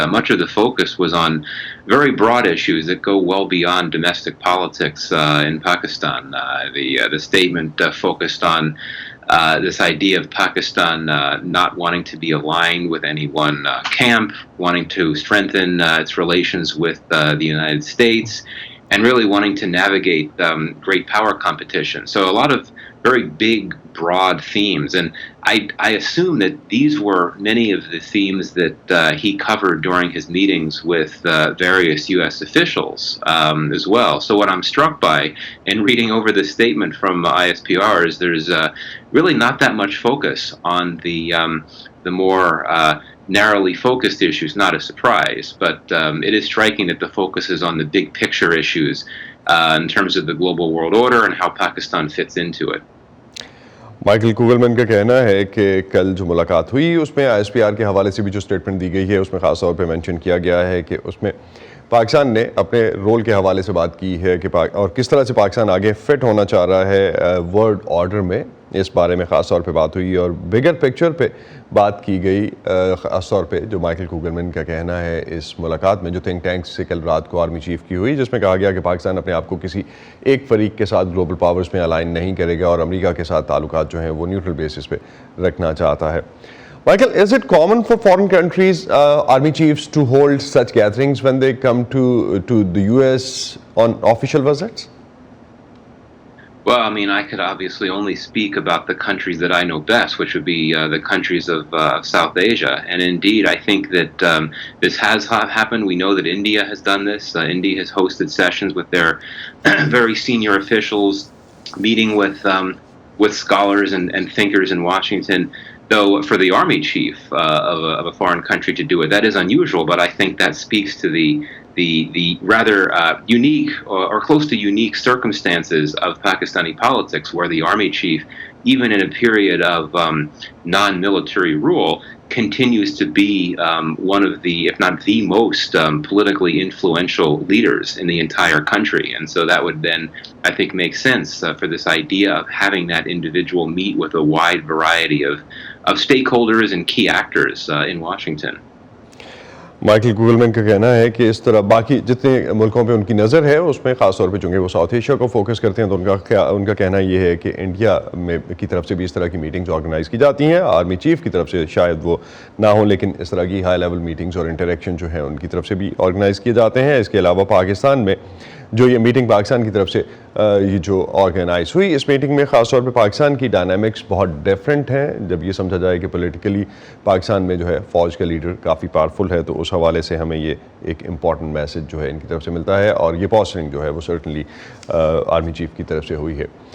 much of the focus was on very broad issues that go well beyond domestic politics in Pakistan. The statement focused on this idea of Pakistan not wanting to be aligned with any one camp, wanting to strengthen its relations with the United States, and really wanting to navigate great power competition. So a lot of very big, broad themes. And I assume that these were many of the themes that he covered during his meetings with various U.S. officials as well. So what I'm struck by in reading over the statement from ISPR is there's really not that much focus on the more narrowly focused issues. Not a surprise, but it is striking that the focus is on the big picture issues in terms of the global world order and how Pakistan fits into it. Michael Kugelman का कहना है कि कल जो मुलाकात हुई उसमें ISPR के हवाले से भी जो स्टेटमेंट दी गई है उसमें ख़ास तौर पे मेंशन किया गया है कि उसमें पाकिस्तान ने अपने रोल के हवाले से बात की है कि और किस तरह से पाकिस्तान आगे फिट होना चाह रहा है वर्ल्ड ऑर्डर में, इस बारे में ख़ास तौर पे बात हुई और बिगर पिक्चर पे बात की गई। ख़ास तौर पे जो माइकल कुगलमैन का कहना है इस मुलाकात में जो थिंक टैंक से कल रात को आर्मी चीफ की हुई, जिसमें कहा गया कि पाकिस्तान अपने आप को किसी एक फरीक के साथ ग्लोबल पावर्स में अलाइन नहीं करेगा और अमेरिका के साथ ताल्लुकात जो हैं वो न्यूट्रल बेसिस पे रखना चाहता है। Michael, is it common for foreign countries, army chiefs, to hold such gatherings when they come to the US on official visits? Well, I mean, I could obviously only speak about the countries that I know best, which would be the countries of South Asia. And indeed, I think that this has happened. We know that India has done this. India has hosted sessions with their very senior officials, meeting with scholars and thinkers in Washington. Though for the army chief of a foreign country to do it, that is unusual. But I think that speaks to the rather unique or close to unique circumstances of Pakistani politics, where the army chief, even in a period of non-military rule, continues to be one of the, if not the most politically influential leaders in the entire country. And so that would then, I think, make sense for this idea of having that individual meet with a wide variety of stakeholders and key actors in Washington. Michael Kugelman का कहना है कि इस तरह बाकी जितने मुल्कों पे उनकी नज़र है उसमें ख़ास तौर पे चूँकि वो साउथ एशिया को फोकस करते हैं तो उनका कहना ये है कि इंडिया में की तरफ से भी इस तरह की मीटिंग्स ऑर्गेनाइज़ की जाती हैं। आर्मी चीफ की तरफ से शायद वो ना हो, लेकिन इस तरह की हाई लेवल मीटिंग्स और इंटरेक्शन जो है उनकी तरफ से भी ऑर्गेनाइज़ किए जाते हैं। इसके अलावा पाकिस्तान में जो ये मीटिंग पाकिस्तान की तरफ से ये जो ऑर्गेनाइज हुई, इस मीटिंग में ख़ास तौर पे पाकिस्तान की डायनामिक्स बहुत डिफरेंट हैं। जब ये समझा जाए कि पॉलिटिकली पाकिस्तान में जो है फ़ौज का लीडर काफ़ी पावरफुल है, तो उस हवाले से हमें ये एक इम्पॉर्टेंट मैसेज जो है इनकी तरफ से मिलता है और ये पोस्टरिंग जो है वो सर्टनली आर्मी चीफ की तरफ से हुई है।